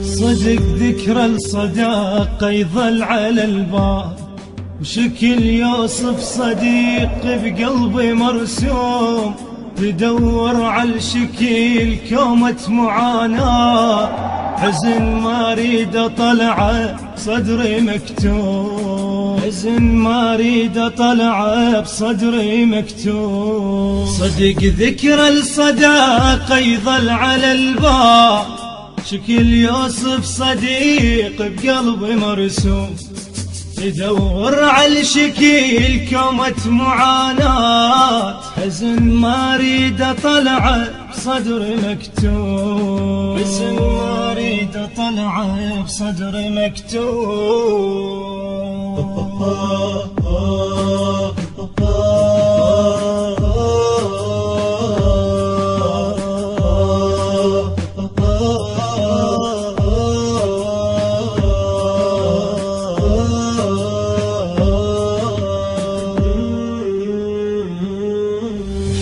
صدق ذكرى الصداقة يظل على البال، وشكل يوصف صديق بقلبي مرسوم، تدور على الشكل كومة معاناة، حزن ما اريد اطلعه بصدري مكتوم، حزن ما اريد اطلعه بصدري مكتوم. صدق ذكرى الصداقة يظل على البال، شكل يوصف صديق بقلبي مرسوم، تدور على الشكل كومة معاناة، حزن ما اريد اطلعه بصدري مكتوب، حزن ما اريد اطلعه بصدري مكتوب.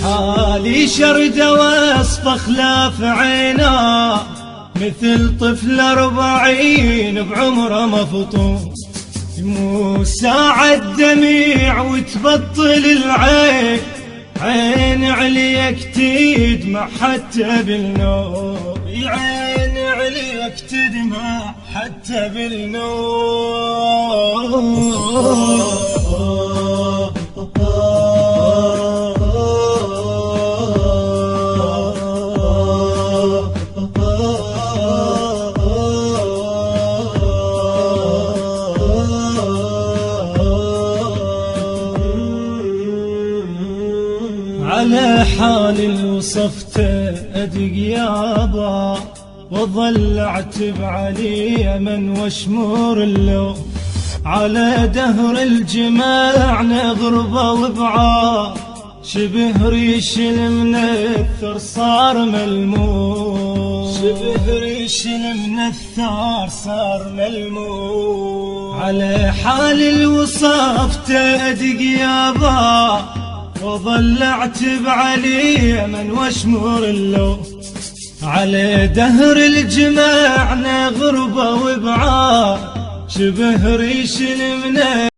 حالي شرد وصف خلاف عينا، مثل طفل 40 بعمره مفطوم، يموت ساعة دميع وتبطل العين، عين عليك تدمع حتى بالنوم، عين عليك تدمع حتى بالنوم. على حال وصفته أدق يابا، وظل اعتب علي من واشمر اللوم، على دهر الجماعنا غربة وبعاد، شبه ريش المنثر صار ملموم، شبه ريش المنثر صار ملموم. على حال وصفته أدق يابا، وظل اعتب علي من واشمر اللوم، على دهر الجماعنا غربة وبعاد، شبه ريش المنى